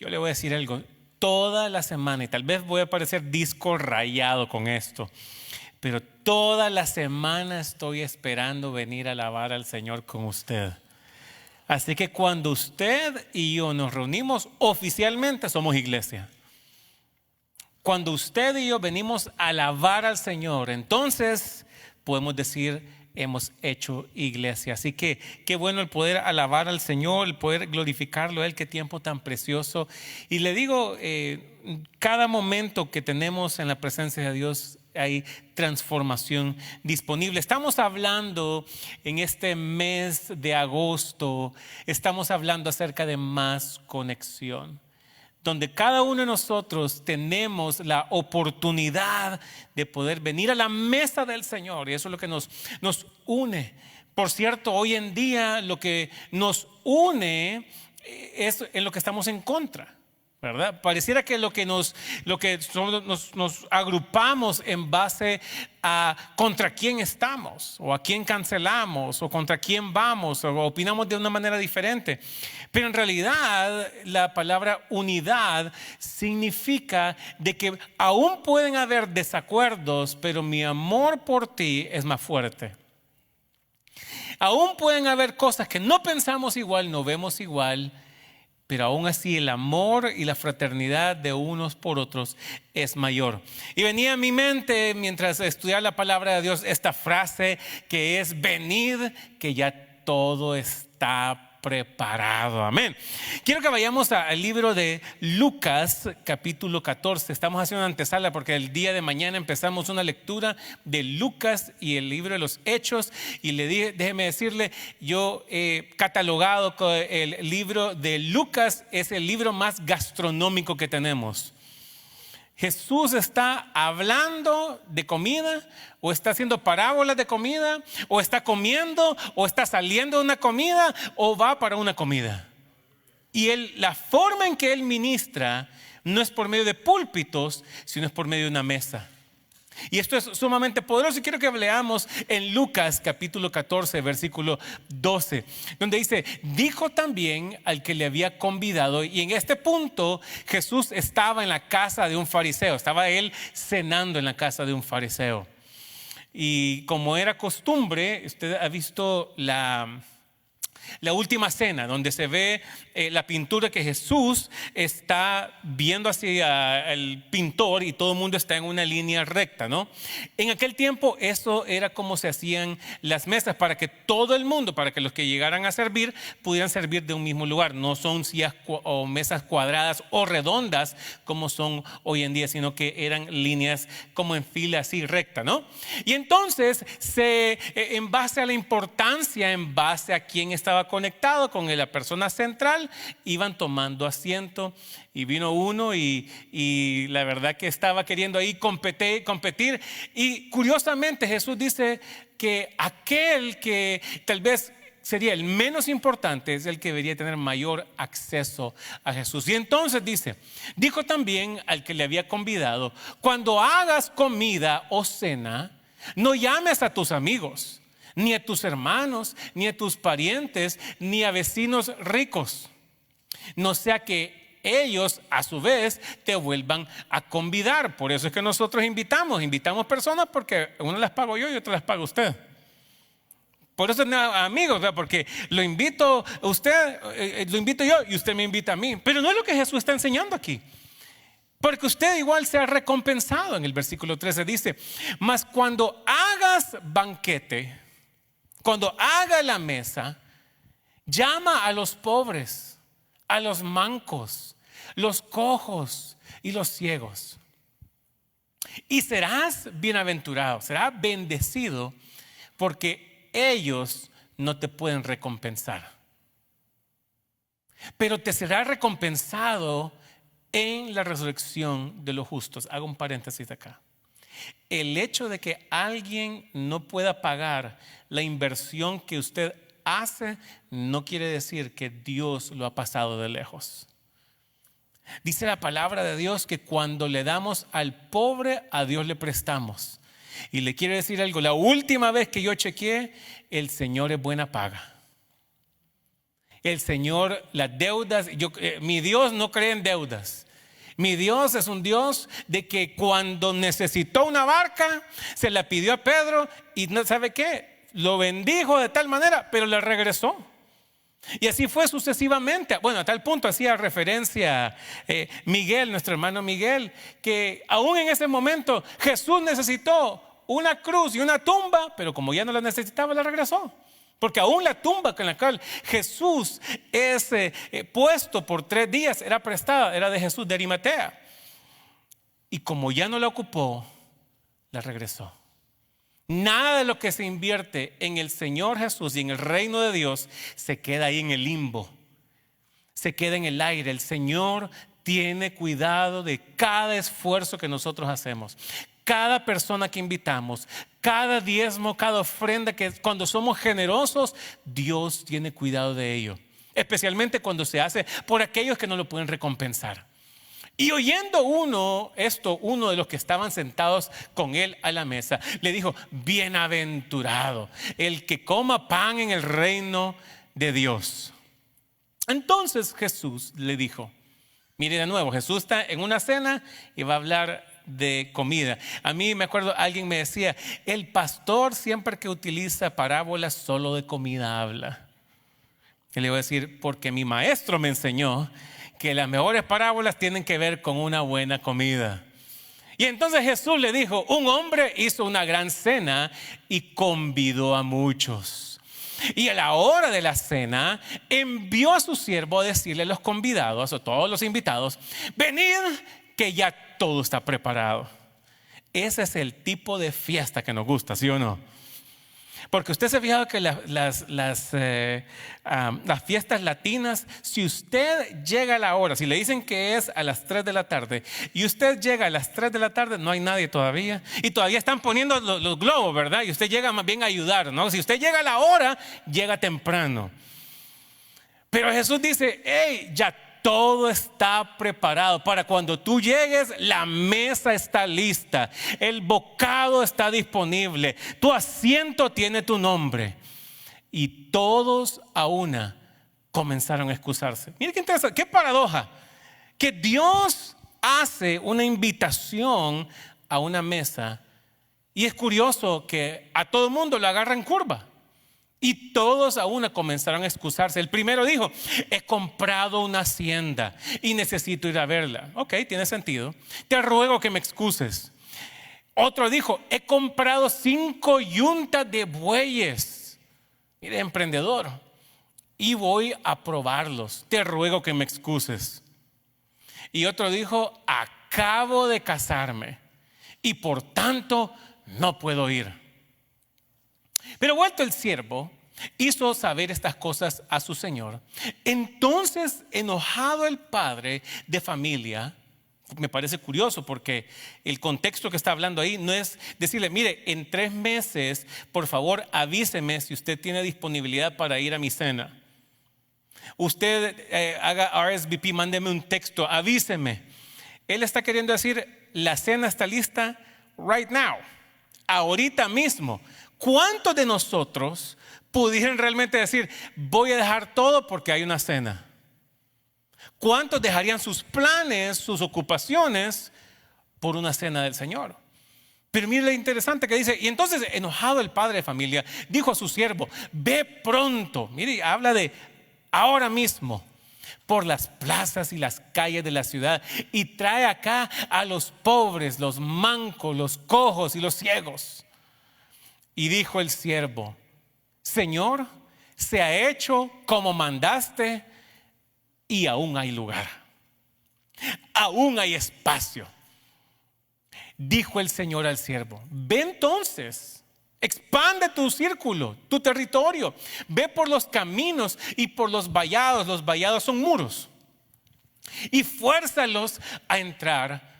Yo le voy a decir algo. Toda la semana, y tal vez voy a parecer disco rayado con esto, pero toda la semana estoy esperando venir a alabar al Señor con usted. Así que cuando usted y yo nos reunimos, oficialmente somos iglesia. Cuando usted y yo venimos a alabar al Señor, entonces podemos decir, hemos hecho iglesia. Así que qué bueno el poder alabar al Señor, el poder glorificarlo a Él. Qué tiempo tan precioso. Y le digo, cada momento que tenemos en la presencia de Dios hay transformación disponible. Estamos hablando en este mes de agosto, estamos hablando acerca de más conexión, donde cada uno de nosotros tenemos la oportunidad de poder venir a la mesa del Señor. Y eso es lo que nos une. Por cierto, hoy en día lo que nos une es en lo que estamos en contra, ¿verdad? Pareciera que lo que nos agrupamos en base a contra quién estamos, o a quién cancelamos, o contra quién vamos, o opinamos de una manera diferente. Pero en realidad la palabra unidad significa de que aún pueden haber desacuerdos, pero mi amor por ti es más fuerte. Aún pueden haber cosas que no pensamos igual, no vemos igual, pero aún así el amor y la fraternidad de unos por otros es mayor. Y venía a mi mente mientras estudiaba la palabra de Dios esta frase que es: venid, que ya todo está preparado. Amén. Quiero que vayamos al libro de Lucas, capítulo 14. Estamos haciendo una antesala porque el día de mañana empezamos una lectura de Lucas y el libro de los Hechos. Y le dije, déjeme decirle, yo he catalogado que el libro de Lucas es el libro más gastronómico que tenemos. Jesús está hablando de comida, o está haciendo parábolas de comida, o está comiendo, o está saliendo de una comida, o va para una comida. Y la forma en que Él ministra no es por medio de púlpitos, sino es por medio de una mesa. Y esto es sumamente poderoso. Y quiero que leamos en Lucas capítulo 14 versículo 12, donde dice: dijo también al que le había convidado. Y en este punto Jesús estaba en la casa de un fariseo. Estaba él cenando en la casa de un fariseo. Y como era costumbre, usted ha visto la última cena, donde se ve la pintura que Jesús está viendo hacia el pintor y todo el mundo está en una línea recta, ¿no? En aquel tiempo eso era como se hacían las mesas, para que todo el mundo, para que los que llegaran a servir pudieran servir de un mismo lugar. No son sillas o mesas cuadradas o redondas como son hoy en día, sino que eran líneas como en fila así recta, ¿no? Y entonces en base a la importancia, en base a quién estaba conectado con la persona central, iban tomando asiento. Y vino uno y la verdad que estaba queriendo ahí competir. Y curiosamente Jesús dice que aquel que tal vez sería el menos importante es el que debería tener mayor acceso a Jesús. Y entonces dijo también al que le había convidado: cuando hagas comida o cena, no llames a tus amigos, ni a tus hermanos, ni a tus parientes, ni a vecinos ricos, no sea que ellos a su vez te vuelvan a convidar. Por eso es que nosotros invitamos personas, porque unas las pago yo y otras las paga usted. Por eso, amigos, ¿verdad? Porque lo invito a usted, lo invito yo y usted me invita a mí. Pero no es lo que Jesús está enseñando aquí. Porque usted igual se ha recompensado. En el versículo 13 dice: mas cuando hagas banquete, cuando haga la mesa, llama a los pobres, a los mancos, los cojos y los ciegos. Y serás bienaventurado, serás bendecido, porque ellos no te pueden recompensar, pero te será recompensado en la resurrección de los justos. Hago un paréntesis acá. El hecho de que alguien no pueda pagar la inversión que usted hace no quiere decir que Dios lo ha pasado de lejos. Dice la palabra de Dios que cuando le damos al pobre, a Dios le prestamos. Y le quiero decir algo: la última vez que yo chequeé, el Señor es buena paga. El Señor, las deudas, mi Dios no cree en deudas. Mi Dios es un Dios de que cuando necesitó una barca, se la pidió a Pedro y no sabe qué, lo bendijo de tal manera, pero le regresó. Y así fue sucesivamente. Bueno, a tal punto hacía referencia Miguel, nuestro hermano Miguel, que aún en ese momento Jesús necesitó una cruz y una tumba, pero como ya no la necesitaba, la regresó. Porque aún la tumba con la cual Jesús es puesto por 3 días era prestada, era de Jesús de Arimatea. Y como ya no la ocupó, la regresó. Nada de lo que se invierte en el Señor Jesús y en el reino de Dios se queda ahí en el limbo, se queda en el aire. El Señor tiene cuidado de cada esfuerzo que nosotros hacemos, cada persona que invitamos, cada diezmo, cada ofrenda, que cuando somos generosos, Dios tiene cuidado de ello, especialmente cuando se hace por aquellos que no lo pueden recompensar. Y oyendo uno de los que estaban sentados con él a la mesa, le dijo: bienaventurado el que coma pan en el reino de Dios. Entonces Jesús le dijo, mire de nuevo, Jesús está en una cena y va a hablar de comida. A mí me acuerdo, alguien me decía, el pastor siempre que utiliza parábolas solo de comida habla. Y le voy a decir, porque mi maestro me enseñó que las mejores parábolas tienen que ver con una buena comida. Y entonces Jesús le dijo, un hombre hizo una gran cena y convidó a muchos. Y a la hora de la cena envió a su siervo a decirle a los convidados, a todos los invitados, venid que ya todo está preparado. Ese es el tipo de fiesta que nos gusta, ¿sí o no? Porque usted se ha fijado que las fiestas latinas, si usted llega a la hora, si le dicen que es a las 3 de la tarde y usted llega a las 3 de la tarde, no hay nadie todavía. Y todavía están poniendo los globos, ¿verdad? Y usted llega más bien a ayudar, ¿no? Si usted llega a la hora, llega temprano. Pero Jesús dice, hey, ya todo está preparado para cuando tú llegues, la mesa está lista, el bocado está disponible, tu asiento tiene tu nombre. Y todos a una comenzaron a excusarse. Mire qué interesante, qué paradoja, que Dios hace una invitación a una mesa y es curioso que a todo el mundo lo agarra en curva. Y todos a una comenzaron a excusarse. El primero dijo, he comprado una hacienda y necesito ir a verla. Ok, tiene sentido. Te ruego que me excuses. Otro dijo, he comprado 5 yuntas de bueyes. Mire, emprendedor. Y voy a probarlos. Te ruego que me excuses. Y otro dijo, acabo de casarme y por tanto no puedo ir. Pero vuelto el siervo, hizo saber estas cosas a su señor. Entonces, enojado el padre de familia, me parece curioso porque el contexto que está hablando ahí no es decirle, mire, en 3 meses, por favor, avíseme si usted tiene disponibilidad para ir a mi cena. Usted haga RSVP, mándeme un texto, avíseme. Él está queriendo decir, la cena está lista right now, ahorita mismo. ¿Cuántos de nosotros pudieran realmente decir, voy a dejar todo porque hay una cena? ¿Cuántos dejarían sus planes, sus ocupaciones por una cena del Señor? Pero mire lo interesante que dice, y entonces enojado el padre de familia, dijo a su siervo, ve pronto, mire, habla de ahora mismo, por las plazas y las calles de la ciudad y trae acá a los pobres, los mancos, los cojos y los ciegos. Y dijo el siervo, Señor, se ha hecho como mandaste y aún hay lugar, aún hay espacio. Dijo el Señor al siervo, ve entonces, expande tu círculo, tu territorio, ve por los caminos y por los vallados son muros, y fuérzalos a entrar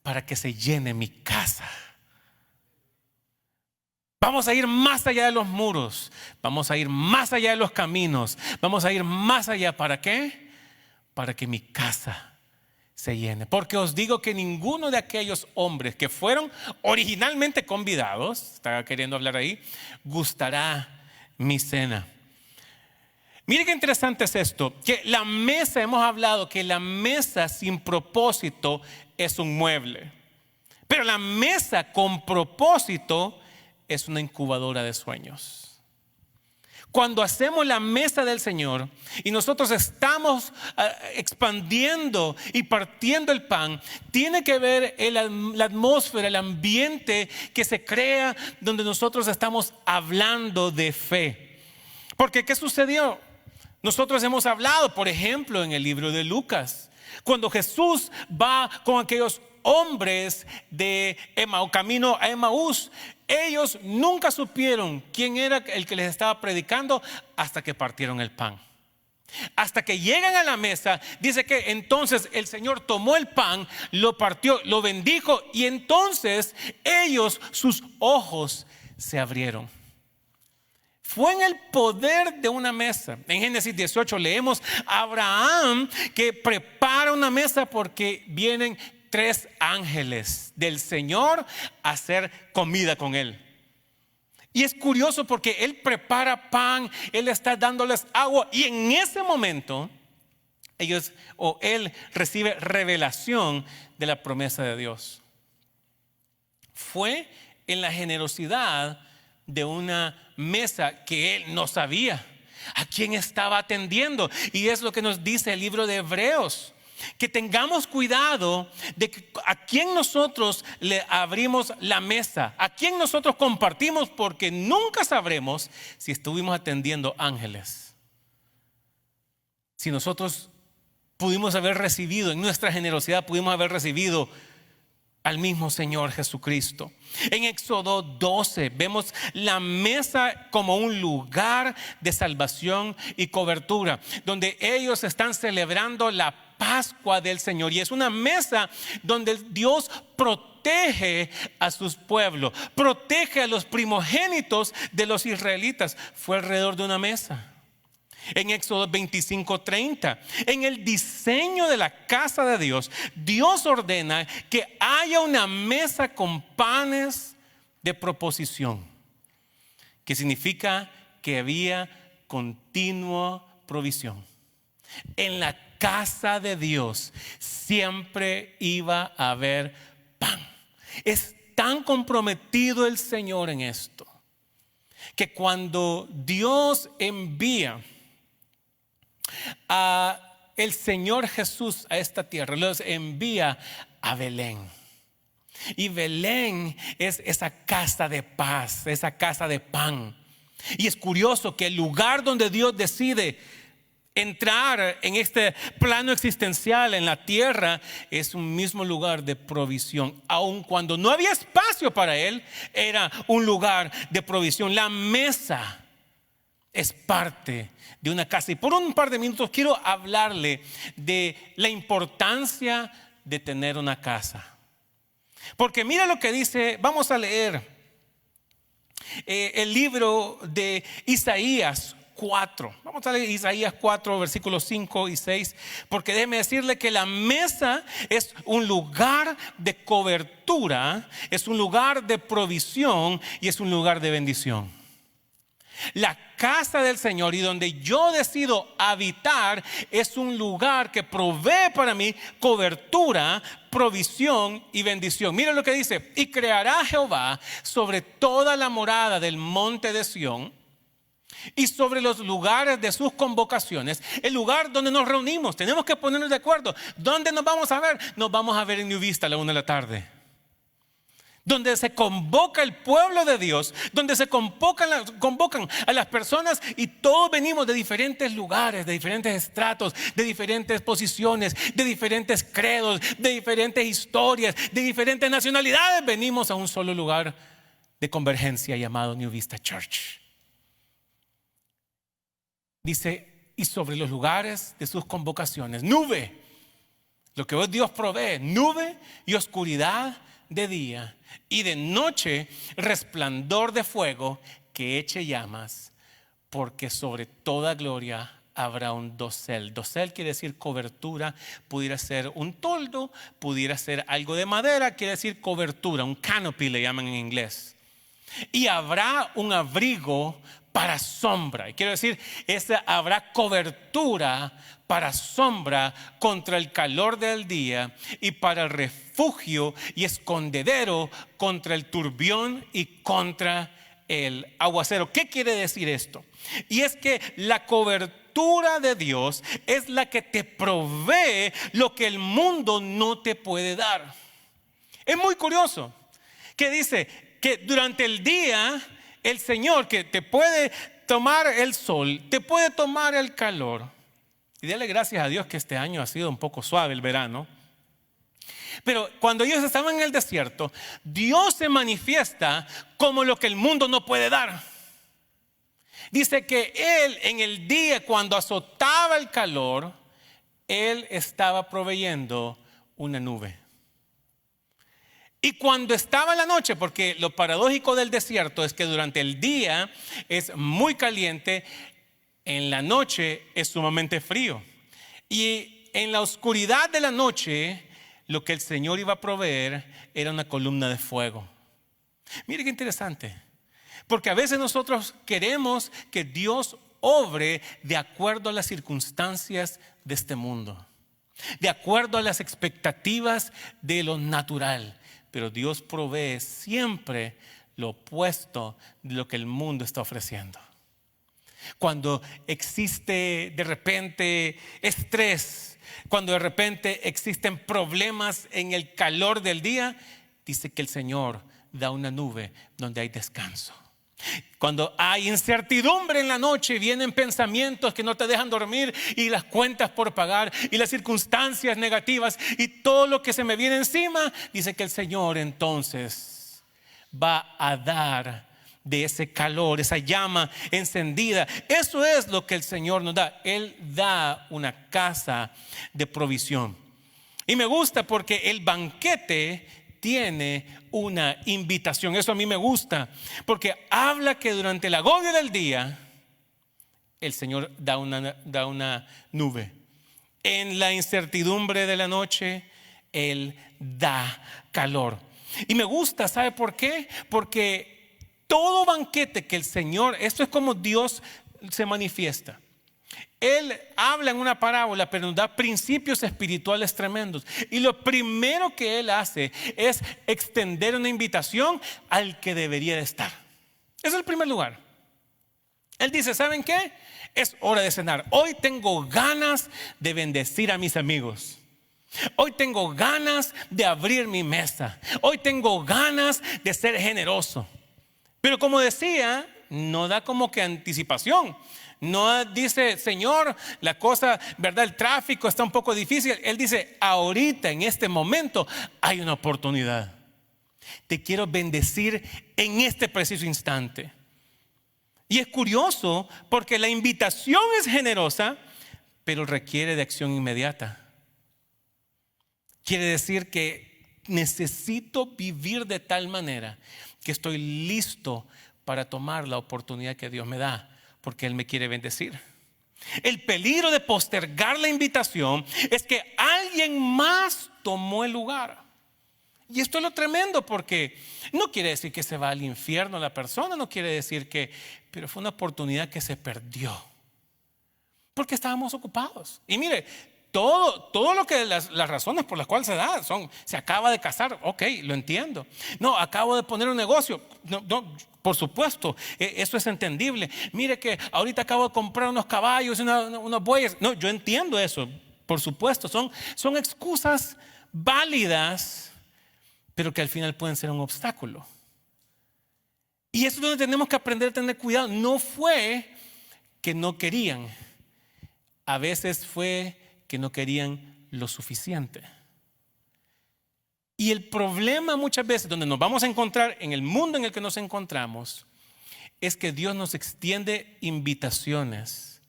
para que se llene mi casa. Vamos a ir más allá de los muros, vamos a ir más allá de los caminos, vamos a ir más allá. ¿Para qué? Para que mi casa se llene. Porque os digo que ninguno de aquellos hombres que fueron originalmente convidados, estaba queriendo hablar ahí, gustará mi cena. Mire qué interesante es esto, que la mesa, hemos hablado que la mesa sin propósito es un mueble, pero la mesa con propósito es una incubadora de sueños. Cuando hacemos la mesa del Señor y nosotros estamos expandiendo y partiendo el pan, tiene que ver la atmósfera, el ambiente que se crea donde nosotros estamos hablando de fe. Porque ¿qué sucedió? Nosotros hemos hablado, por ejemplo, en el libro de Lucas, cuando Jesús va con aquellos hombres de camino a Emaús. Ellos nunca supieron quién era el que les estaba predicando hasta que partieron el pan. Hasta que llegan a la mesa, dice que entonces el Señor tomó el pan, lo partió, lo bendijo y entonces sus ojos se abrieron. Fue en el poder de una mesa. En Génesis 18 leemos a Abraham que prepara una mesa porque vienen 3 ángeles del Señor a hacer comida con él. Y es curioso porque él prepara pan, él está dándoles agua y en ese momento él recibe revelación de la promesa de Dios. Fue en la generosidad de una mesa que él no sabía a quién estaba atendiendo. Y es lo que nos dice el libro de Hebreos, que tengamos cuidado de a quién nosotros le abrimos la mesa, a quién nosotros compartimos, porque nunca sabremos si estuvimos atendiendo ángeles. Si nosotros pudimos haber recibido, en nuestra generosidad pudimos haber recibido al mismo Señor Jesucristo. En Éxodo 12 vemos la mesa como un lugar de salvación y cobertura, donde ellos están celebrando la Pascua del Señor. Y es una mesa donde Dios protege a sus pueblos, protege a los primogénitos de los israelitas. Fue alrededor de una mesa. En Éxodo 25:30, en el diseño de la casa de Dios, Dios ordena que haya una mesa con panes de proposición, que significa que había continua provisión. En la casa de Dios siempre iba a haber pan. Es tan comprometido el Señor en esto, que cuando Dios envía a el Señor Jesús a esta tierra, los envía a Belén. Y Belén es esa casa de paz, esa casa de pan. Y es curioso que el lugar donde Dios decide entrar en este plano existencial en la tierra es un mismo lugar de provisión. Aun cuando no había espacio para él, era un lugar de provisión. La mesa es parte de una casa. Y por un par de minutos quiero hablarle de la importancia de tener una casa. Porque mira lo que dice, vamos a leer el libro de Isaías 4. Vamos a leer Isaías 4, versículos 5 y 6. Porque déjeme decirle que la mesa es un lugar de cobertura, es un lugar de provisión y es un lugar de bendición. La casa del Señor y donde yo decido habitar es un lugar que provee para mí cobertura, provisión y bendición. Mira lo que dice: y creará Jehová sobre toda la morada del monte de Sión y sobre los lugares de sus convocaciones, el lugar donde nos reunimos. Tenemos que ponernos de acuerdo. ¿Dónde nos vamos a ver? Nos vamos a ver en New Vista a la 1 de la tarde. Donde se convoca el pueblo de Dios, donde se convocan a las personas, y todos venimos de diferentes lugares, de diferentes estratos, de diferentes posiciones, de diferentes credos, de diferentes historias, de diferentes nacionalidades. Venimos a un solo lugar de convergencia llamado New Vista Church. Dice: y sobre los lugares de sus convocaciones, nube, lo que Dios provee, nube y oscuridad de día, y de noche resplandor de fuego que eche llamas, porque sobre toda gloria habrá un dosel. Dosel quiere decir cobertura, pudiera ser un toldo, pudiera ser algo de madera, quiere decir cobertura, un canopy le llaman en inglés. Y habrá un abrigo para sombra. Y quiero decir, habrá cobertura para sombra contra el calor del día y para el refugio y escondedero contra el turbión y contra el aguacero. ¿Qué quiere decir esto? Y es que la cobertura de Dios es la que te provee lo que el mundo no te puede dar. Es muy curioso que dice que durante el día el Señor, que te puede tomar el sol, te puede tomar el calor. Y dale gracias a Dios que este año ha sido un poco suave el verano. Pero cuando ellos estaban en el desierto, Dios se manifiesta como lo que el mundo no puede dar. Dice que Él en el día cuando azotaba el calor, Él estaba proveyendo una nube. Y cuando estaba la noche, porque lo paradójico del desierto es que durante el día es muy caliente, en la noche es sumamente frío. Y en la oscuridad de la noche, lo que el Señor iba a proveer era una columna de fuego. Mire qué interesante, porque a veces nosotros queremos que Dios obre de acuerdo a las circunstancias de este mundo, de acuerdo a las expectativas de lo natural. Pero Dios provee siempre lo opuesto de lo que el mundo está ofreciendo. Cuando existe de repente estrés, cuando de repente existen problemas en el calor del día, dice que el Señor da una nube donde hay descanso. Cuando hay incertidumbre en la noche, vienen pensamientos que no te dejan dormir y las cuentas por pagar y las circunstancias negativas y todo lo que se me viene encima, dice que el Señor entonces va a dar de ese calor, esa llama encendida. Eso es lo que el Señor nos da. Él da una casa de provisión. Y me gusta porque el banquete tiene una invitación. Eso a mí me gusta, porque habla que durante el agobio del día el Señor da una nube. En la incertidumbre de la noche Él da calor. Y me gusta, ¿sabe por qué? Porque todo banquete que el Señor, esto es como Dios se manifiesta. Él habla en una parábola, pero nos da principios espirituales tremendos. Y lo primero que Él hace es extender una invitación al que debería de estar. Ese es el primer lugar. Él dice, ¿saben qué? Es hora de cenar. Hoy tengo ganas de bendecir a mis amigos. Hoy tengo ganas de abrir mi mesa. Hoy tengo ganas de ser generoso. Pero como decía, no da como que anticipación. No dice, Señor, la cosa, verdad, el tráfico está un poco difícil. Él dice, ahorita, en este momento, hay una oportunidad. Te quiero bendecir en este preciso instante. Y es curioso porque la invitación es generosa, pero requiere de acción inmediata. Quiere decir que necesito vivir de tal manera que estoy listo para tomar la oportunidad que Dios me da, porque Él me quiere bendecir. El peligro de postergar la invitación es que alguien más tomó el lugar. Y esto es lo tremendo, porque no quiere decir que se va al infierno la persona, no quiere decir que, pero fue una oportunidad que se perdió porque estábamos ocupados. Y mire, todo lo que las razones por las cuales se da son: se acaba de casar, ok, lo entiendo. No, acabo de poner un negocio, no, por supuesto, eso es entendible. Mire que ahorita acabo de comprar unos caballos, unos bueyes. No, yo entiendo eso, por supuesto, son excusas válidas, pero que al final pueden ser un obstáculo. Y eso es donde tenemos que aprender a tener cuidado. No fue que no querían, a veces fue que no querían lo suficiente. Y el problema muchas veces donde nos vamos a encontrar en el mundo en el que nos encontramos es que Dios nos extiende invitaciones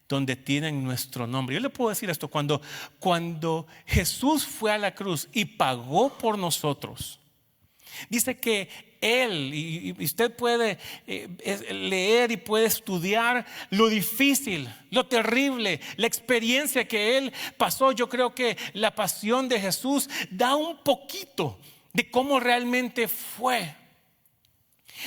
donde tienen nuestro nombre. Yo le puedo decir esto: cuando Jesús fue a la cruz y pagó por nosotros, dice que Él, y usted puede leer y puede estudiar lo difícil, lo terrible, la experiencia que Él pasó. Yo creo que la pasión de Jesús da un poquito de cómo realmente fue.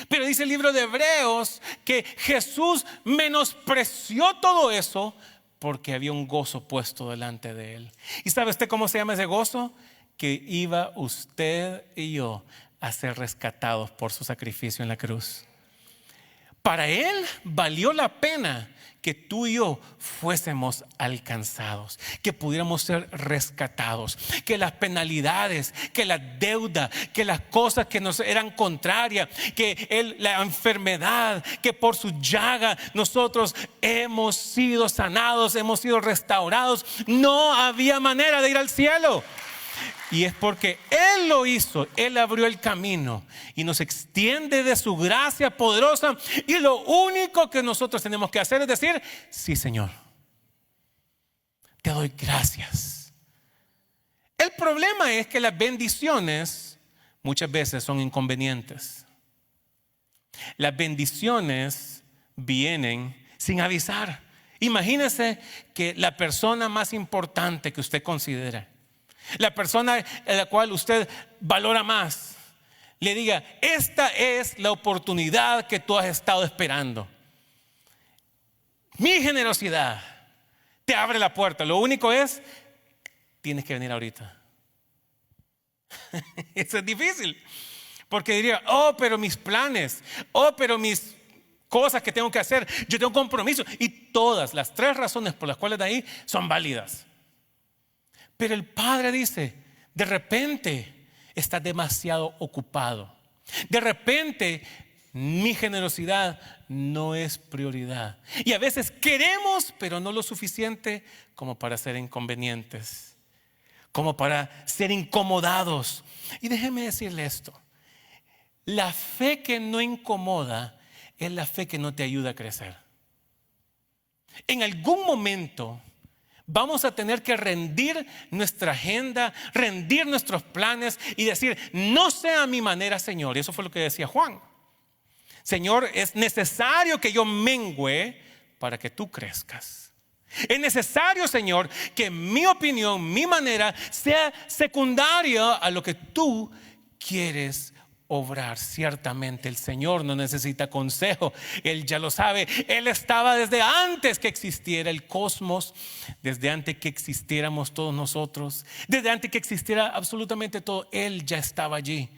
Pero dice el libro de Hebreos que Jesús menospreció todo eso porque había un gozo puesto delante de él. ¿Y sabe usted cómo se llama ese gozo? Que iba usted y yo a ser rescatados por su sacrificio en la cruz. Para él valió la pena que tú y yo fuésemos alcanzados, que pudiéramos ser rescatados, que las penalidades, que la deuda, que las cosas que nos eran contrarias, que la enfermedad, que por su llaga nosotros hemos sido sanados, hemos sido restaurados. No había manera de ir al cielo. Y es porque Él lo hizo, Él abrió el camino y nos extiende de su gracia poderosa. Y lo único que nosotros tenemos que hacer es decir: sí, Señor, te doy gracias. El problema es que las bendiciones muchas veces son inconvenientes. Las bendiciones vienen sin avisar. Imagínese que la persona más importante que usted considera, la persona en la cual usted valora más, le diga: esta es la oportunidad que tú has estado esperando. Mi generosidad te abre la puerta. Lo único es, tienes que venir ahorita. Eso es difícil, porque diría: oh, pero mis planes, oh, pero mis cosas que tengo que hacer, yo tengo compromisos. Y todas las tres razones por las cuales de ahí son válidas. Pero el Padre dice: de repente estás demasiado ocupado. De repente mi generosidad no es prioridad. Y a veces queremos, pero no lo suficiente como para ser inconvenientes, como para ser incomodados. Y déjeme decirle esto: la fe que no incomoda es la fe que no te ayuda a crecer. En algún momento vamos a tener que rendir nuestra agenda, rendir nuestros planes y decir: no sea a mi manera, Señor. Y eso fue lo que decía Juan. Señor, es necesario que yo mengüe para que tú crezcas. Es necesario, Señor, que mi opinión, mi manera sea secundaria a lo que tú quieres obrar. Ciertamente el Señor no necesita consejo, Él ya lo sabe. Él estaba desde antes que existiera el cosmos, desde antes que existiéramos todos nosotros, desde antes que existiera absolutamente todo. Él ya estaba allí.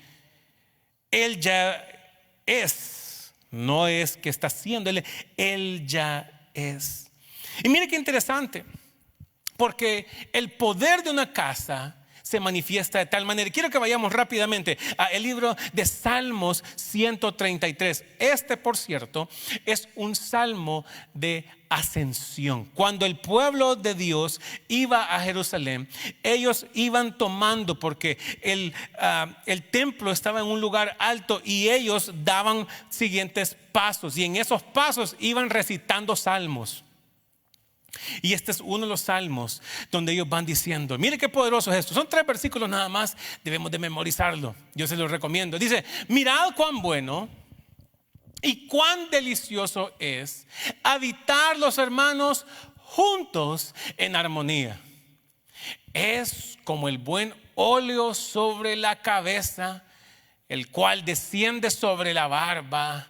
Él ya es, no es que está haciendo, Él ya es. Y mire qué interesante, porque el poder de una casa se manifiesta de tal manera. Quiero que vayamos rápidamente al libro de Salmos 133. Este, por cierto, es un salmo de ascensión. Cuando el pueblo de Dios iba a Jerusalén, ellos iban tomando, porque el templo estaba en un lugar alto y ellos daban siguientes pasos, y en esos pasos iban recitando salmos. Y este es uno de los salmos donde ellos van diciendo: mire qué poderoso es esto. Son 3 versículos nada más, debemos de memorizarlo. Yo se los recomiendo. Dice: mirad cuán bueno y cuán delicioso es habitar los hermanos juntos en armonía. Es como el buen óleo sobre la cabeza, el cual desciende sobre la barba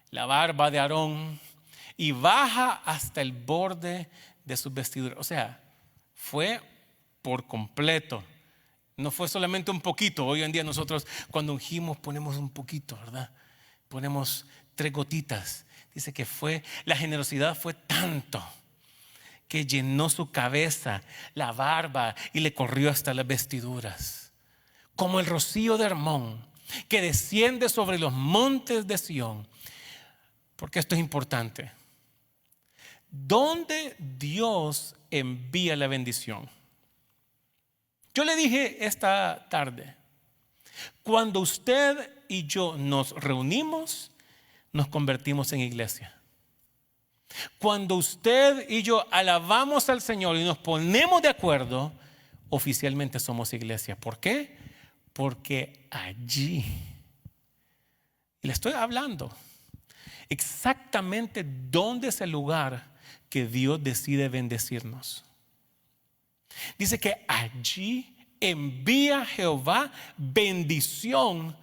de Aarón, y baja hasta el borde de sus vestiduras. O sea, fue por completo. No fue solamente un poquito. Hoy en día nosotros cuando ungimos ponemos un poquito, ¿verdad? Ponemos 3 gotitas. Dice que la generosidad fue tanto que llenó su cabeza, la barba, y le corrió hasta las vestiduras. Como el rocío de Hermón que desciende sobre los montes de Sión. Porque esto es importante. ¿Dónde Dios envía la bendición? Yo le dije esta tarde: cuando usted y yo nos reunimos, nos convertimos en iglesia. Cuando usted y yo alabamos al Señor y nos ponemos de acuerdo, oficialmente somos iglesia. ¿Por qué? Porque allí, y le estoy hablando exactamente dónde es el lugar que Dios decide bendecirnos. Dice que allí envía Jehová bendición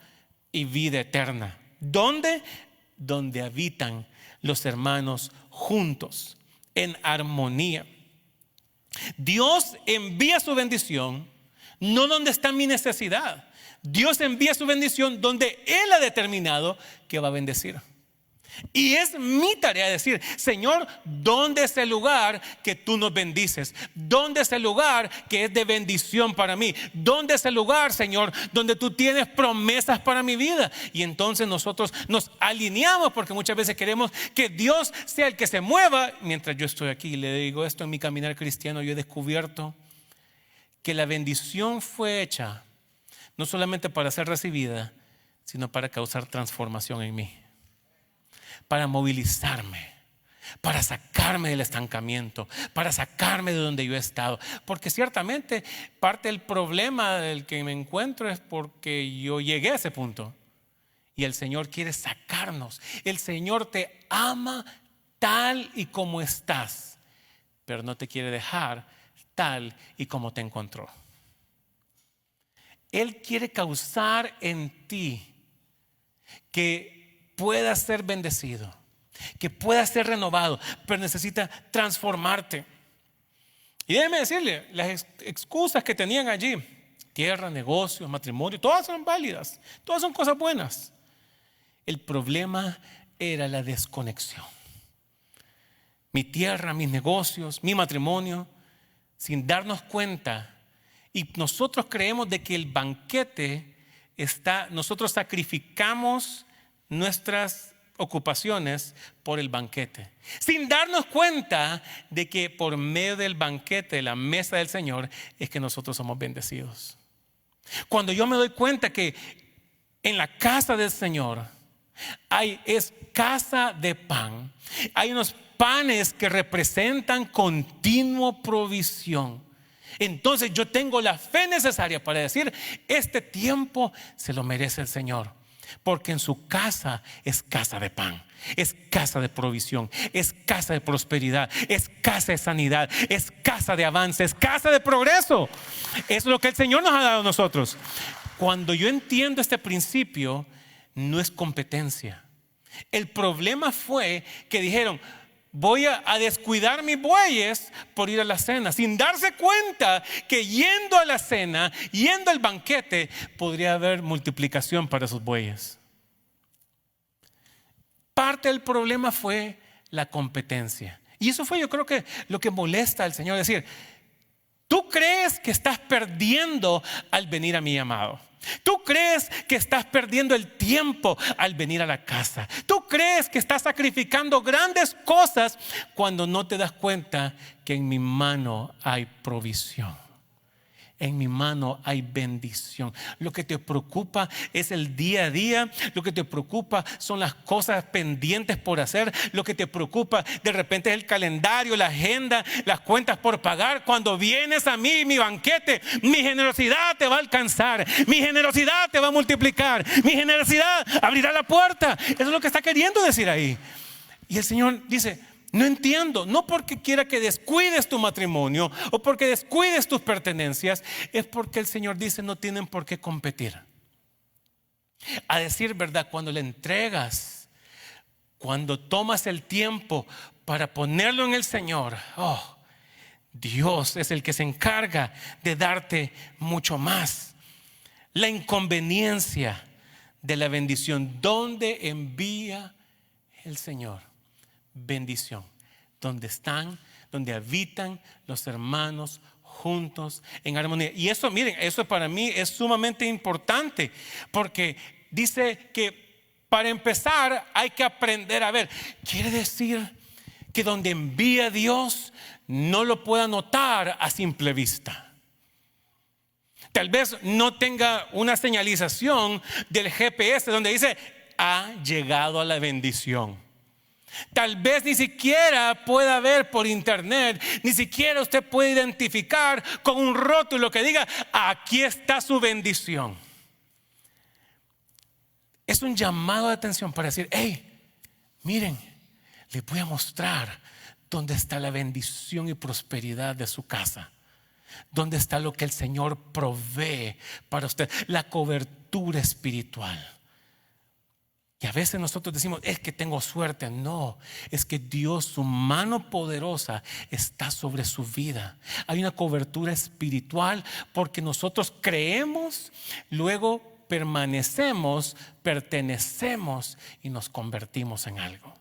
y vida eterna. ¿Dónde? Donde habitan los hermanos juntos, en armonía. Dios envía su bendición, no donde está mi necesidad. Dios envía su bendición donde Él ha determinado que va a bendecir. Y es mi tarea decir: Señor, ¿dónde es el lugar que tú nos bendices? ¿Dónde es el lugar que es de bendición para mí? ¿Dónde es el lugar, Señor, donde tú tienes promesas para mi vida? Y entonces nosotros nos alineamos, porque muchas veces queremos que Dios sea el que se mueva. Mientras yo estoy aquí, le digo esto: en mi caminar cristiano yo he descubierto que la bendición fue hecha no solamente para ser recibida, sino para causar transformación en mí, para movilizarme, para sacarme del estancamiento, para sacarme de donde yo he estado. Porque ciertamente parte del problema del que me encuentro es porque yo llegué a ese punto. Y el Señor quiere sacarnos. El Señor te ama tal y como estás, pero no te quiere dejar tal y como te encontró. Él quiere causar en ti que puedas ser bendecido, que puedas ser renovado, pero necesita transformarte. Y déjeme decirle, las excusas que tenían allí, tierra, negocios, matrimonio, todas son válidas, todas son cosas buenas. El problema era la desconexión. Mi tierra, mis negocios, mi matrimonio, sin darnos cuenta. Y nosotros creemos de que el banquete está, nosotros sacrificamos nuestras ocupaciones por el banquete, sin darnos cuenta de que por medio del banquete, de la mesa del Señor, es que nosotros somos bendecidos. Cuando yo me doy cuenta que en la casa del Señor es casa de pan, hay unos panes que representan continua provisión. Entonces yo tengo la fe necesaria para decir: este tiempo se lo merece el Señor, porque en su casa es casa de pan, es casa de provisión, es casa de prosperidad, es casa de sanidad, es casa de avance, es casa de progreso. Es lo que el Señor nos ha dado a nosotros. Cuando yo entiendo este principio, no es competencia. El problema fue que dijeron: voy a descuidar mis bueyes por ir a la cena, sin darse cuenta que yendo a la cena, yendo al banquete, podría haber multiplicación para sus bueyes. Parte del problema fue la competencia. Y eso fue, yo creo, que lo que molesta al Señor. Es decir, tú crees que estás perdiendo al venir a mi llamado. Tú crees que estás perdiendo el tiempo al venir a la casa. Tú crees que estás sacrificando grandes cosas cuando no te das cuenta que en mi mano hay provisión. En mi mano hay bendición. Lo que te preocupa es el día a día. Lo que te preocupa son las cosas pendientes por hacer. Lo que te preocupa de repente es el calendario, la agenda, las cuentas por pagar. Cuando vienes a mí, mi banquete, mi generosidad te va a alcanzar. Mi generosidad te va a multiplicar. Mi generosidad abrirá la puerta. Eso es lo que está queriendo decir ahí. Y el Señor dice: no entiendo, no porque quiera que descuides tu matrimonio o porque descuides tus pertenencias, es porque el Señor dice: no tienen por qué competir. A decir verdad, cuando le entregas, cuando tomas el tiempo para ponerlo en el Señor, Dios es el que se encarga de darte mucho más. La inconveniencia de la bendición, ¿dónde envía el Señor bendición? Donde habitan los hermanos juntos en armonía. Y eso, miren, eso para mí es sumamente importante, porque dice que para empezar hay que aprender a ver. Quiere decir que donde envía Dios no lo pueda notar a simple vista. Tal vez no tenga una señalización del GPS donde dice: ha llegado a la bendición. Tal vez ni siquiera pueda ver por internet, ni siquiera usted puede identificar con un rótulo que diga: aquí está su bendición. Es un llamado de atención para decir: hey, miren, les voy a mostrar dónde está la bendición y prosperidad de su casa. Dónde está lo que el Señor provee para usted, la cobertura espiritual. Y a veces nosotros decimos, es que tengo suerte. No, es que Dios, su mano poderosa está sobre su vida. Hay una cobertura espiritual porque nosotros creemos, luego permanecemos, pertenecemos y nos convertimos en algo.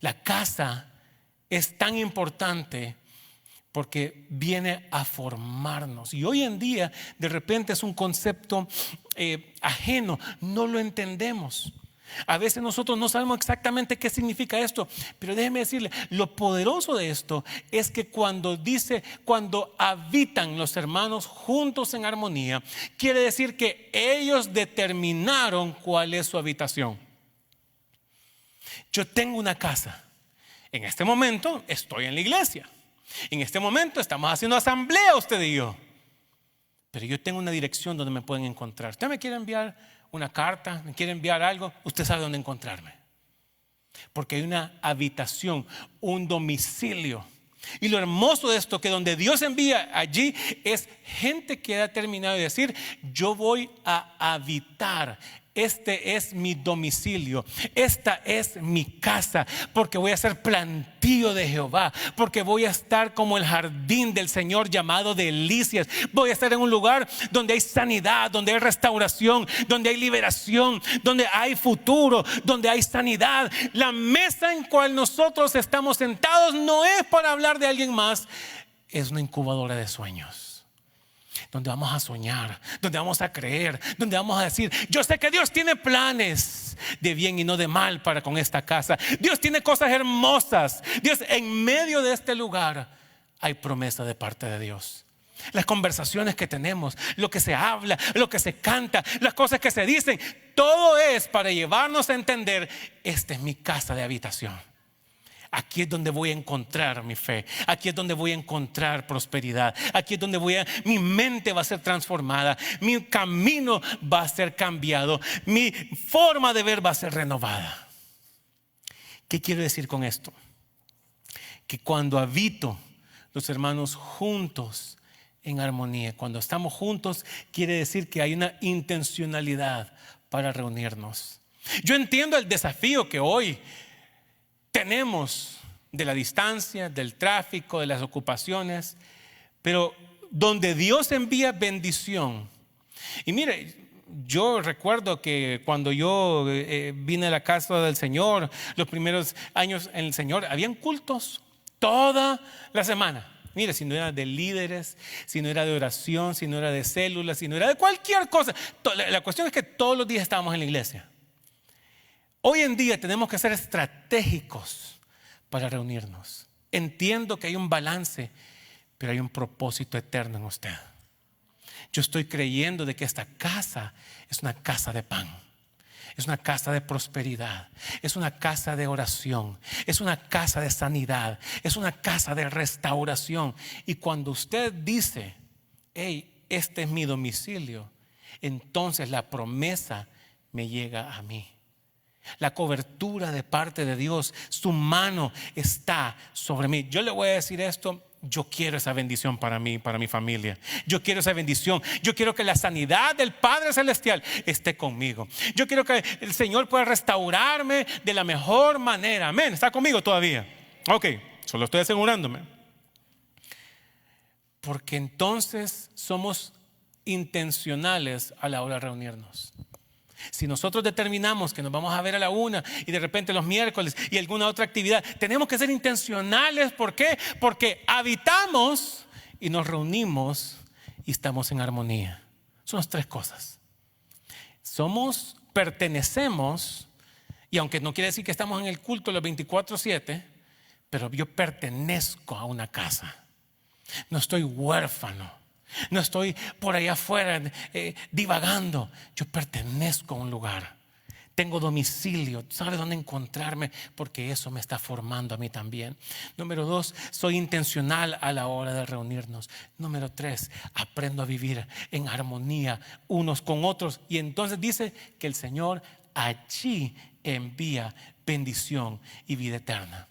La casa es tan importante porque viene a formarnos. Y hoy en día de repente es un concepto ajeno, no lo entendemos. A veces nosotros no sabemos exactamente qué significa esto, pero déjeme decirle, lo poderoso de esto es que cuando habitan los hermanos juntos en armonía, quiere decir que ellos determinaron cuál es su habitación. Yo tengo una casa. En este momento estoy en la iglesia. En este momento estamos haciendo asamblea usted y yo. Pero yo tengo una dirección donde me pueden encontrar. Usted me quiere enviar una carta, me quiere enviar algo, usted sabe dónde encontrarme. Porque hay una habitación, un domicilio. Y lo hermoso de esto, que donde Dios envía allí es gente que ha terminado de decir, yo voy a habitar. Este es mi domicilio, esta es mi casa, porque voy a ser plantío de Jehová, porque voy a estar como el jardín del Señor llamado delicias. Voy a estar en un lugar donde hay sanidad, donde hay restauración, donde hay liberación, donde hay futuro, donde hay sanidad. La mesa en cual nosotros estamos sentados no es para hablar de alguien más, es una incubadora de sueños. Donde vamos a soñar, donde vamos a creer, donde vamos a decir, yo sé que Dios tiene planes de bien y no de mal para con esta casa. Dios tiene cosas hermosas. Dios, en medio de este lugar hay promesa de parte de Dios. Las conversaciones que tenemos, lo que se habla, lo que se canta, las cosas que se dicen, todo es para llevarnos a entender, esta es mi casa de habitación. Aquí es donde voy a encontrar mi fe. Aquí es donde voy a encontrar prosperidad. Aquí es donde mi mente va a ser transformada. Mi camino va a ser cambiado. Mi forma de ver va a ser renovada. ¿Qué quiero decir con esto? Que cuando habito los hermanos juntos en armonía, cuando estamos juntos, quiere decir que hay una intencionalidad para reunirnos. Yo entiendo el desafío que hoy tenemos de la distancia, del tráfico, de las ocupaciones, pero donde Dios envía bendición. Y mire, yo recuerdo que cuando yo vine a la casa del Señor, los primeros años en el Señor, habían cultos toda la semana. Mire, si no era de líderes, si no era de oración, si no era de células, si no era de cualquier cosa. La cuestión es que todos los días estábamos en la iglesia. Hoy en día tenemos que ser estratégicos para reunirnos. Entiendo que hay un balance, pero hay un propósito eterno en usted. Yo estoy creyendo de que esta casa es una casa de pan, es una casa de prosperidad, es una casa de oración, es una casa de sanidad, es una casa de restauración. Y cuando usted dice, hey, este es mi domicilio, entonces la promesa me llega a mí. La cobertura de parte de Dios, su mano está sobre mí. Yo le voy a decir esto, yo quiero esa bendición para mí, para mi familia. Yo quiero esa bendición. Yo quiero que la sanidad del Padre Celestial esté conmigo. Yo quiero que el Señor pueda restaurarme de la mejor manera. Amén, ¿está conmigo todavía? Ok, solo estoy asegurándome. Porque entonces somos intencionales a la hora de reunirnos. Si nosotros determinamos que nos vamos a ver a la 1 y de repente los miércoles y alguna otra actividad, tenemos que ser intencionales. ¿Por qué? Porque habitamos y nos reunimos y estamos en armonía. Son las tres cosas. Pertenecemos, y aunque no quiere decir que estamos en el culto los 24/7, pero yo pertenezco a una casa. No estoy huérfano. No estoy por allá afuera divagando. Yo pertenezco a un lugar. Tengo domicilio. ¿Sabe dónde encontrarme? Porque eso me está formando a mí también. Número 2, soy intencional a la hora de reunirnos. Número 3, aprendo a vivir en armonía unos con otros. Y entonces dice que el Señor allí envía bendición y vida eterna.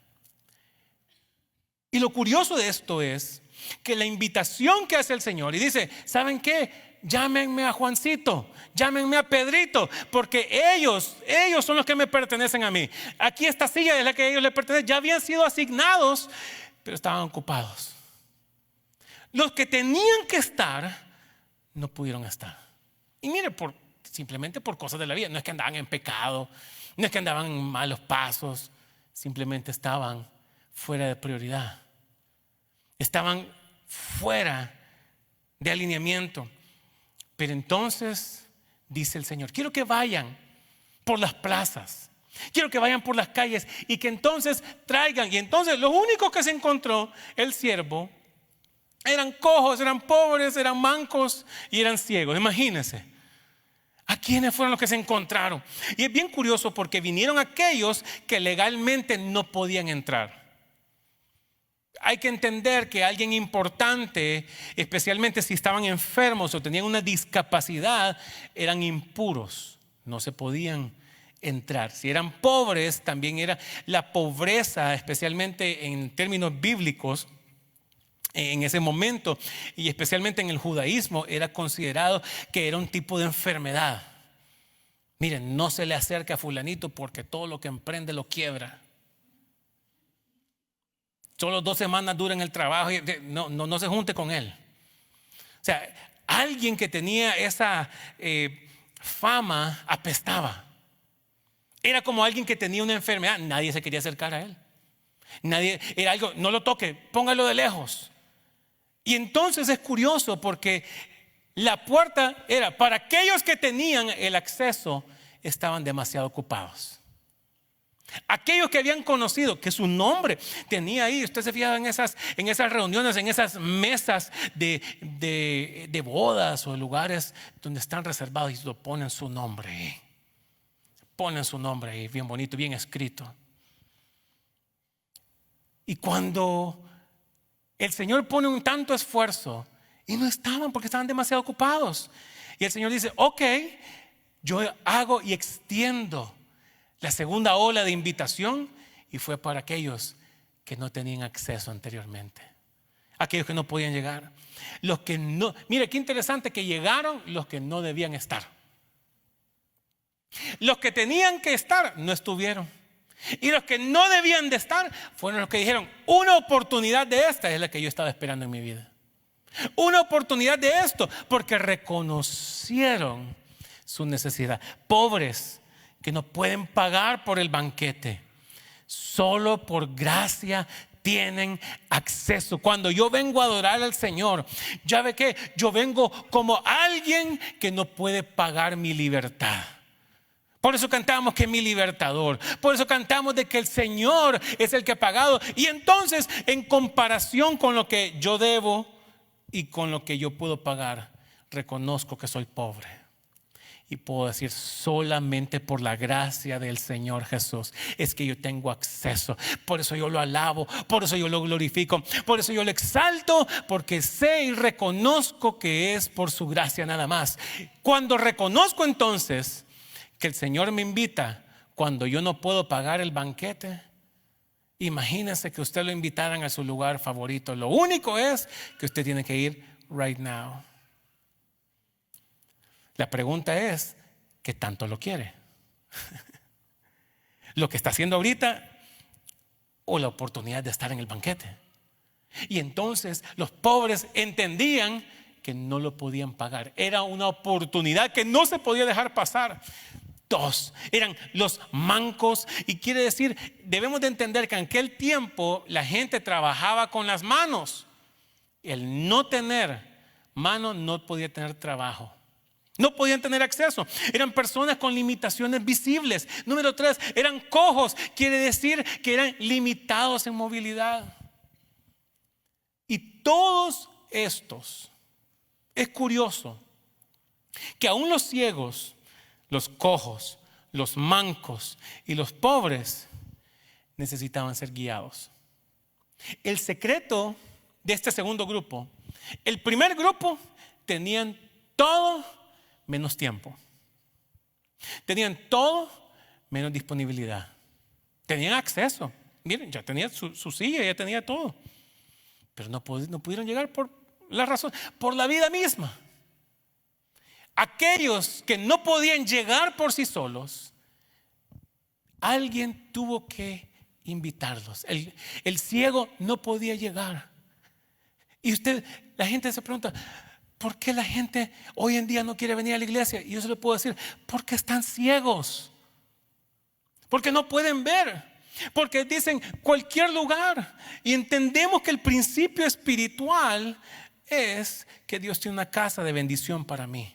Y lo curioso de esto es que la invitación que hace el Señor, y dice, ¿saben qué? llámenme a Juancito, llámenme a Pedrito, porque ellos son los que me pertenecen a mí. Aquí esta silla es la que a ellos les pertenece. Ya habían sido asignados, pero estaban ocupados. Los que tenían que estar, no pudieron estar. Y mire, simplemente por cosas de la vida. No es que andaban en pecado, no es que andaban en malos pasos, simplemente estaban fuera de prioridad. Estaban fuera de alineamiento. Pero entonces dice el Señor: quiero que vayan por las plazas, quiero que vayan por las calles y que entonces traigan. Y entonces los únicos que se encontró el siervo eran cojos, eran pobres, eran mancos y eran ciegos. Imagínense a quiénes fueron los que se encontraron. Y es bien curioso porque vinieron aquellos que legalmente no podían entrar. Hay que entender que alguien importante, especialmente si estaban enfermos o tenían una discapacidad, eran impuros, no se podían entrar. Si eran pobres, también era la pobreza, especialmente en términos bíblicos, en ese momento, y especialmente en el judaísmo, era considerado que era un tipo de enfermedad. Miren, no se le acerca a fulanito porque todo lo que emprende lo quiebra. Solo 2 semanas dura en el trabajo y no se junte con él. O sea, alguien que tenía esa fama apestaba. Era como alguien que tenía una enfermedad. Nadie se quería acercar a él. Nadie, era algo, no lo toque, póngalo de lejos. Y entonces es curioso porque la puerta era para aquellos que tenían el acceso, estaban demasiado ocupados. Aquellos que habían conocido, que su nombre tenía ahí, usted se fijaba en esas reuniones, en esas mesas de bodas o lugares donde están reservados y lo ponen su nombre ahí. Ponen su nombre ahí, bien bonito, bien escrito. Y cuando el Señor pone un tanto esfuerzo, y no estaban porque estaban demasiado ocupados. Y el Señor dice: ok, yo hago y extiendo la segunda ola de invitación, y fue para aquellos que no tenían acceso anteriormente, aquellos que no podían llegar, los que no. Mire qué interesante que llegaron los que no debían estar. Los que tenían que estar no estuvieron, y los que no debían de estar fueron los que dijeron: una oportunidad de esta es la que yo estaba esperando en mi vida, una oportunidad de esto, porque reconocieron su necesidad. Pobres que no pueden pagar por el banquete, solo por gracia tienen acceso. Cuando yo vengo a adorar al Señor, ya ve que yo vengo como alguien que no puede pagar mi libertad. Por eso cantamos que es mi libertador. Por eso cantamos de que el Señor es el que ha pagado. Y entonces, en comparación con lo que yo debo y con lo que yo puedo pagar, reconozco que soy pobre. Y puedo decir: solamente por la gracia del Señor Jesús es que yo tengo acceso. Por eso yo lo alabo, por eso yo lo glorifico, por eso yo lo exalto, porque sé y reconozco que es por su gracia nada más. Cuando reconozco entonces que el Señor me invita cuando yo no puedo pagar el banquete, imagínese que usted lo invitaran a su lugar favorito. Lo único es que usted tiene que ir right now. La pregunta es: ¿qué tanto lo quiere? ¿Lo que está haciendo ahorita o la oportunidad de estar en el banquete? Y entonces los pobres entendían que no lo podían pagar. Era una oportunidad que no se podía dejar pasar. 2 eran los mancos, y quiere decir, debemos de entender que en aquel tiempo la gente trabajaba con las manos. El no tener mano no podía tener trabajo. No podían tener acceso. Eran personas con limitaciones visibles. Número 3, eran cojos. Quiere decir que eran limitados en movilidad. Y todos estos, es curioso que aún los ciegos, los cojos, los mancos y los pobres necesitaban ser guiados. El secreto de este segundo grupo: el primer grupo tenían todo menos tiempo, tenían todo menos disponibilidad, tenían acceso. Miren, ya tenía su silla, ya tenía todo, pero no pudieron llegar por la razón, por la vida misma. aquellos que no podían llegar por sí solos, alguien tuvo que invitarlos. El ciego no podía llegar. Y la gente se pregunta, ¿por qué la gente hoy en día no quiere venir a la iglesia? Y yo se lo puedo decir, porque están ciegos, porque no pueden ver, porque dicen cualquier lugar. Y entendemos que el principio espiritual es que Dios tiene una casa de bendición para mí.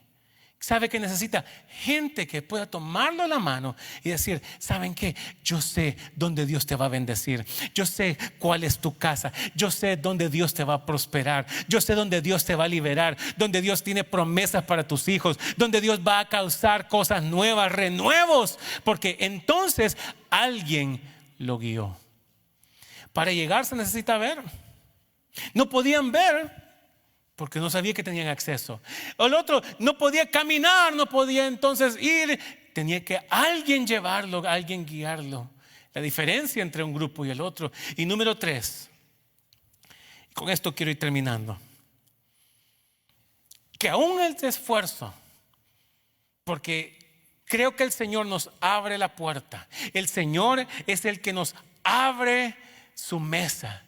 Sabe que necesita gente que pueda tomarlo a la mano y decir, ¿saben qué? Yo sé dónde Dios te va a bendecir. Yo sé cuál es tu casa. Yo sé dónde Dios te va a prosperar. Yo sé dónde Dios te va a liberar. Donde Dios tiene promesas para tus hijos. Donde Dios va a causar cosas nuevas, renuevos. Porque entonces alguien lo guió. Para llegar se necesita ver. No podían ver porque no sabía que tenían acceso. El otro no podía caminar, no podía entonces ir. Tenía que alguien llevarlo, alguien guiarlo. La diferencia entre un grupo y el otro. Y número 3, con esto quiero ir terminando, que aún el esfuerzo, porque creo que el Señor nos abre la puerta. El Señor es el que nos abre su mesa.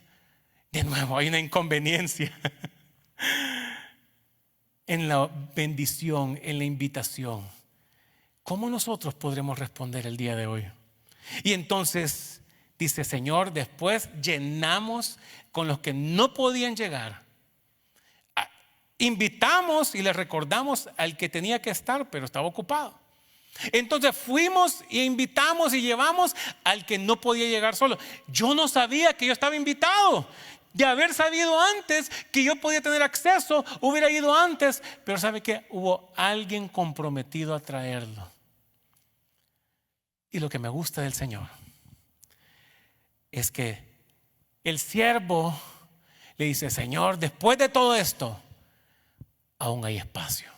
De nuevo hay una inconveniencia en la bendición, en la invitación. ¿Cómo nosotros podremos responder el día de hoy? Y entonces dice, Señor, después llenamos con los que no podían llegar. Invitamos y le recordamos al que tenía que estar, pero estaba ocupado. Entonces fuimos e invitamos y llevamos al que no podía llegar solo. Yo no sabía que yo estaba invitado. De haber sabido antes que yo podía tener acceso, hubiera ido antes. Pero ¿sabe qué? Hubo alguien comprometido a traerlo. Y lo que me gusta del Señor es que el siervo le dice, Señor, después de todo esto, aún hay espacio.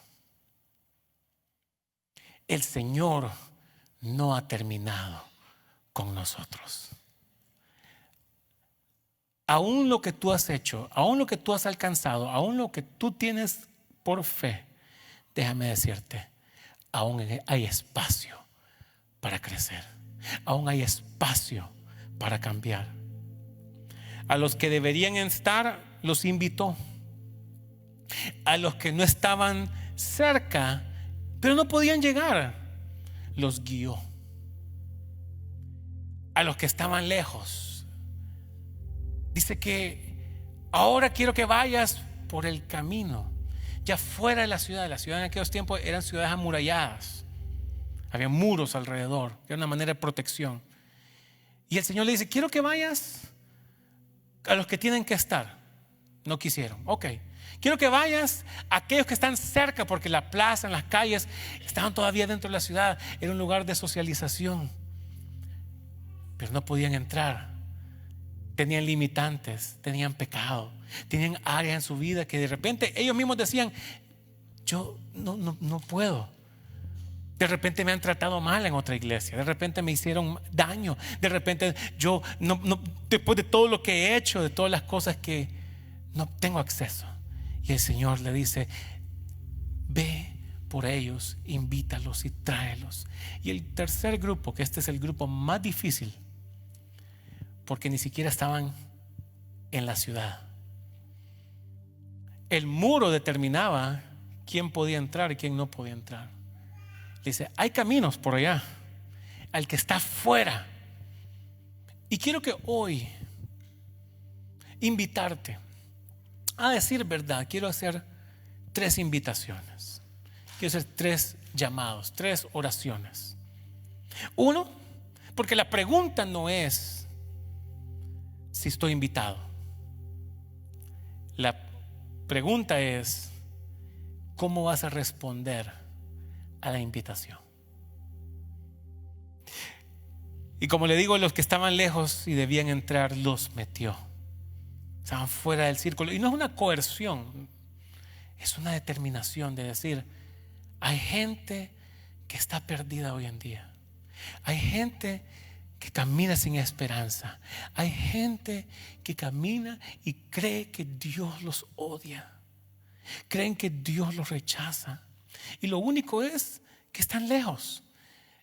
El Señor no ha terminado con nosotros. Aún lo que tú has hecho, aún lo que tú has alcanzado, aún lo que tú tienes por fe, déjame decirte, aún hay espacio para crecer. Aún hay espacio para cambiar. A los que deberían estar, los invitó. A los que no estaban cerca, pero no podían llegar, los guió. A los que estaban lejos, dice que ahora quiero que vayas por el camino, ya fuera de la ciudad. La ciudad en aquellos tiempos eran ciudades amuralladas. Había muros alrededor, era una manera de protección. Y el Señor le dice, quiero que vayas a los que tienen que estar. No quisieron, ok. Quiero que vayas a aquellos que están cerca, porque la plaza, en las calles, estaban todavía dentro de la ciudad. Era un lugar de socialización, pero no podían entrar. Tenían limitantes, tenían pecado, tenían áreas en su vida que de repente ellos mismos decían, yo no puedo. De repente me han tratado mal en otra iglesia, de repente me hicieron daño, de repente yo después de todo lo que he hecho, de todas las cosas que no tengo acceso. Y el Señor le dice, ve por ellos, invítalos y tráelos. Y el tercer grupo, que este es el grupo más difícil, porque ni siquiera estaban en la ciudad. El muro determinaba quién podía entrar y quién no podía entrar. Le dice, hay caminos por allá, al que está fuera. Y quiero que hoy invitarte a decir verdad. Quiero hacer 3 invitaciones. Quiero hacer 3 llamados, 3 oraciones. 1, porque la pregunta no es si estoy invitado. La pregunta es, ¿cómo vas a responder a la invitación? Y como le digo, los que estaban lejos y debían entrar, los metió. Estaban fuera del círculo. Y no es una coerción, es una determinación de decir, hay gente que está perdida hoy en día. Hay gente que camina sin esperanza. Hay gente que camina y cree que Dios los odia. Creen que Dios los rechaza. Y lo único es que están lejos.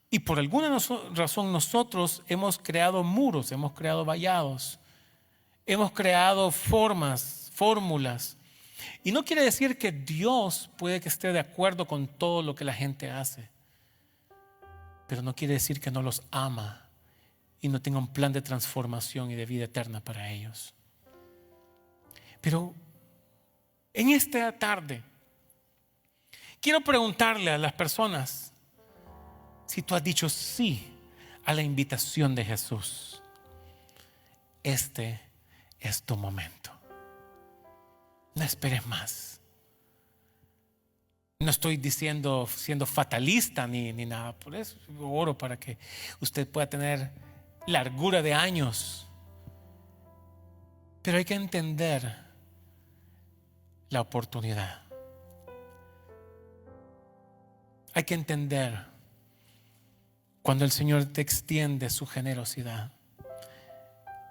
Y por alguna razón nosotros hemos creado muros, hemos creado vallados, hemos creado formas, fórmulas. Y no quiere decir que Dios puede que esté de acuerdo con todo lo que la gente hace, pero no quiere decir que no los ama y no tenga un plan de transformación y de vida eterna para ellos. Pero en esta tarde quiero preguntarle a las personas si tú has dicho sí a la invitación de Jesús. Este es tu momento. No esperes más. No estoy diciendo siendo fatalista ni nada. Por eso oro para que usted pueda tener largura de años. Pero hay que entender la oportunidad. Hay que entender cuando el Señor te extiende su generosidad.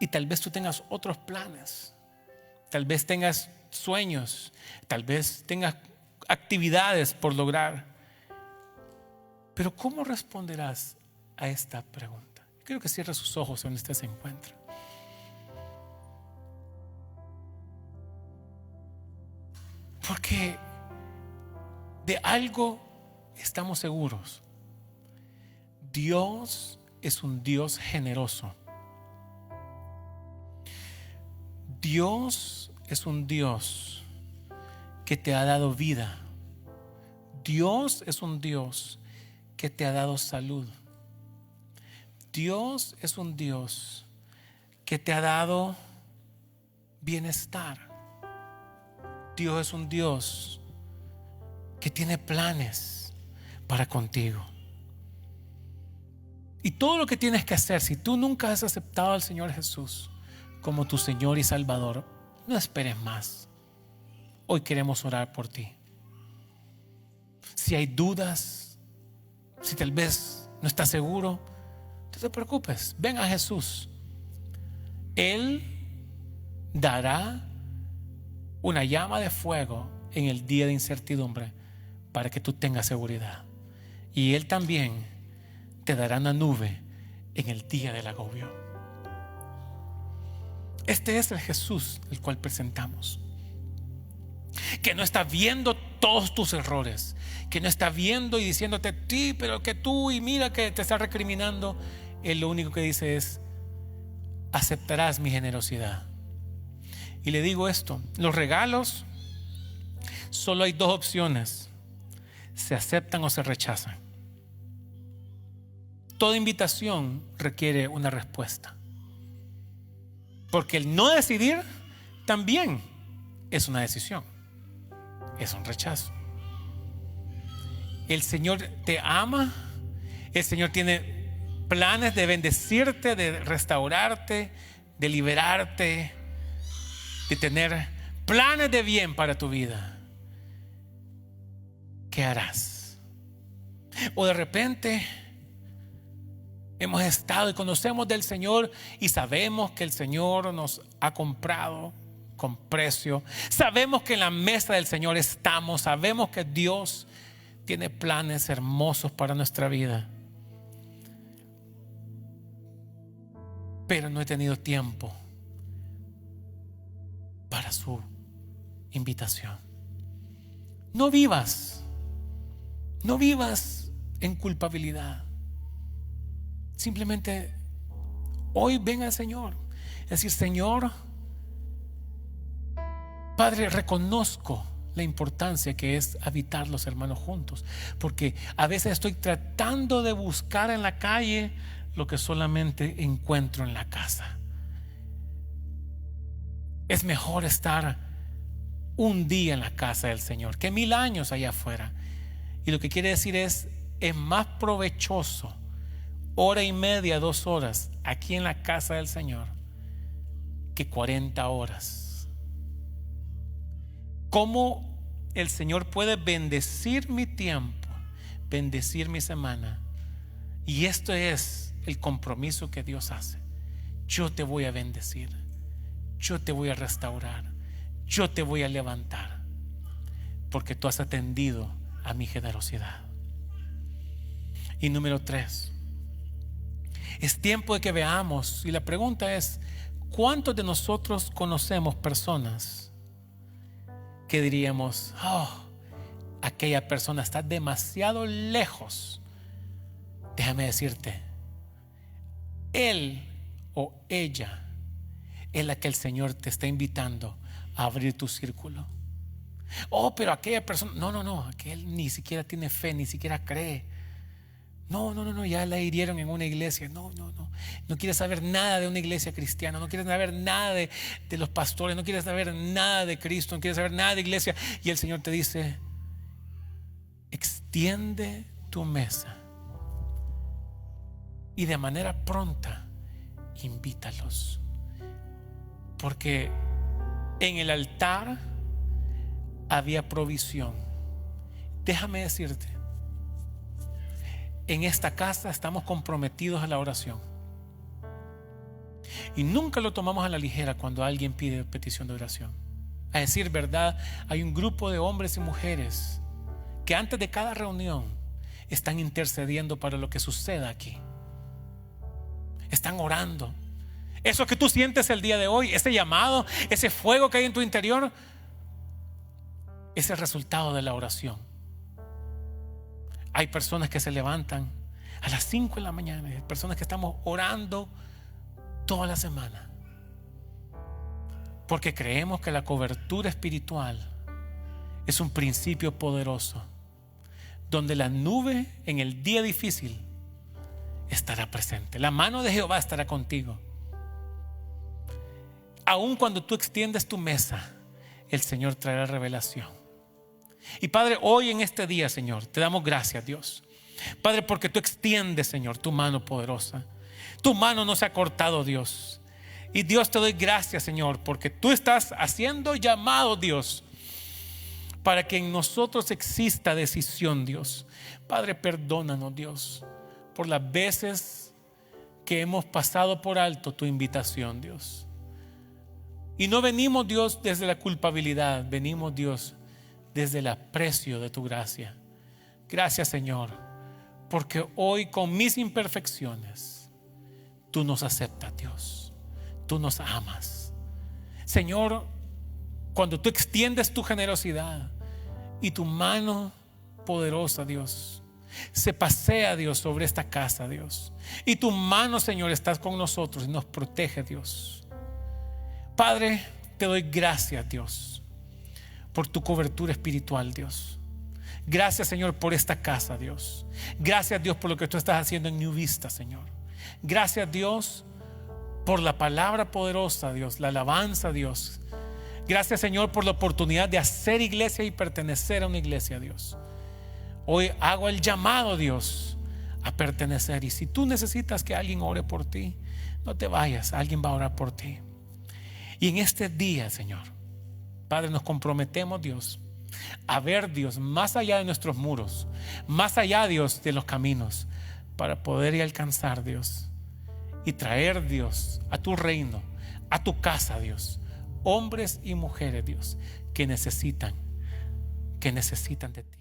Y tal vez tú tengas otros planes. Tal vez tengas sueños. Tal vez tengas actividades por lograr. Pero ¿cómo responderás a esta pregunta? Quiero que cierre sus ojos donde usted se encuentra. Porque de algo estamos seguros. Dios es un Dios generoso. Dios es un Dios que te ha dado vida. Dios es un Dios que te ha dado salud. Dios es un Dios que te ha dado bienestar. Dios es un Dios que tiene planes para contigo. Y todo lo que tienes que hacer, si tú nunca has aceptado al Señor Jesús como tu Señor y Salvador, no esperes más. Hoy queremos orar por ti. Si hay dudas, si tal vez no estás seguro, no te preocupes, ven a Jesús. Él dará una llama de fuego en el día de incertidumbre para que tú tengas seguridad. Y Él también te dará una nube en el día del agobio. Este es el Jesús el cual presentamos, que no está viendo todos tus errores, que no está viendo y diciéndote ti, pero que tú, y mira que te está recriminando. Él lo único que dice es: aceptarás mi generosidad. Y le digo esto: los regalos, solo hay dos opciones: se aceptan o se rechazan. Toda invitación requiere una respuesta, porque el no decidir también es una decisión, es un rechazo. El Señor te ama, el Señor tiene planes de bendecirte, de restaurarte, de liberarte, de tener planes de bien para tu vida. ¿Qué harás? O de repente hemos estado y conocemos del Señor y sabemos que el Señor nos ha comprado con precio. Sabemos que en la mesa del Señor estamos. Sabemos que Dios tiene planes hermosos para nuestra vida. Pero no he tenido tiempo para su invitación. No vivas en culpabilidad. Simplemente hoy ven al Señor. Es decir: Señor, Padre, reconozco la importancia que es habitar los hermanos juntos, porque a veces estoy tratando de buscar en la calle lo que solamente encuentro en la casa. Es mejor estar un día en la casa del Señor que 1000 años allá afuera. Y lo que quiere decir es más provechoso 1:30, 2 horas aquí en la casa del Señor que 40 horas. ¿Cómo el Señor puede bendecir mi tiempo, bendecir mi semana? Y esto es el compromiso que Dios hace. Yo te voy a bendecir, yo te voy a restaurar, yo te voy a levantar, porque tú has atendido a mi generosidad. Y número 3, es tiempo de que veamos, y la pregunta es: ¿cuántos de nosotros conocemos personas que diríamos, aquella persona está demasiado lejos? Déjame decirte, él o ella es la que el Señor te está invitando a abrir tu círculo. Pero aquella persona, no, aquel ni siquiera tiene fe, ni siquiera cree. No, ya la hirieron en una iglesia. No quiere saber nada de una iglesia cristiana, no quiere saber nada de los pastores, no quiere saber nada de Cristo, no quiere saber nada de iglesia. Y el Señor te dice: extiende tu mesa y de manera pronta invítalos, porque en el altar había provisión. Déjame decirte, en esta casa estamos comprometidos a la oración y nunca lo tomamos a la ligera cuando alguien pide petición de oración. A decir verdad, hay un grupo de hombres y mujeres que antes de cada reunión están intercediendo para lo que suceda aquí. Están orando. Eso que tú sientes el día de hoy, ese llamado, ese fuego que hay en tu interior, es el resultado de la oración. Hay personas que se levantan a las 5 de la mañana, hay personas que estamos orando toda la semana, porque creemos que la cobertura espiritual es un principio poderoso, donde la nube en el día difícil estará presente. La mano de Jehová estará contigo. Aun cuando tú extiendes tu mesa, el Señor traerá revelación. Y Padre, hoy en este día, Señor, te damos gracias, Dios. Padre, porque tú extiendes, Señor, tu mano poderosa. Tu mano no se ha cortado, Dios. Y Dios, te doy gracias, Señor, porque tú estás haciendo llamado, Dios, para que en nosotros exista decisión, Dios. Padre, perdónanos, Dios, por las veces que hemos pasado por alto tu invitación, Dios. Y no venimos, Dios, desde la culpabilidad, venimos, Dios, desde el aprecio de tu gracia. Gracias, Señor, porque hoy con mis imperfecciones tú nos aceptas, Dios. Tú nos amas, Señor. Cuando tú extiendes tu generosidad y tu mano poderosa, Dios, se pasea, Dios, sobre esta casa, Dios, y tu mano, Señor, estás con nosotros y nos protege, Dios. Padre, te doy gracias, Dios, por tu cobertura espiritual, Dios. Gracias, Señor, por esta casa, Dios. Gracias, Dios, por lo que tú estás haciendo en New Vista, Señor. Gracias, Dios, por la palabra poderosa, Dios, la alabanza, Dios. Gracias, Señor, por la oportunidad de hacer iglesia y pertenecer a una iglesia, Dios. Hoy hago el llamado, Dios, a pertenecer. Y si tú necesitas que alguien ore por ti, no te vayas, alguien va a orar por ti. Y en este día, Señor, Padre, nos comprometemos, Dios, a ver, Dios, más allá de nuestros muros, más allá, Dios, de los caminos, para poder ir a alcanzar, Dios, y traer, Dios, a tu reino, a tu casa, Dios, hombres y mujeres, Dios, que necesitan de ti.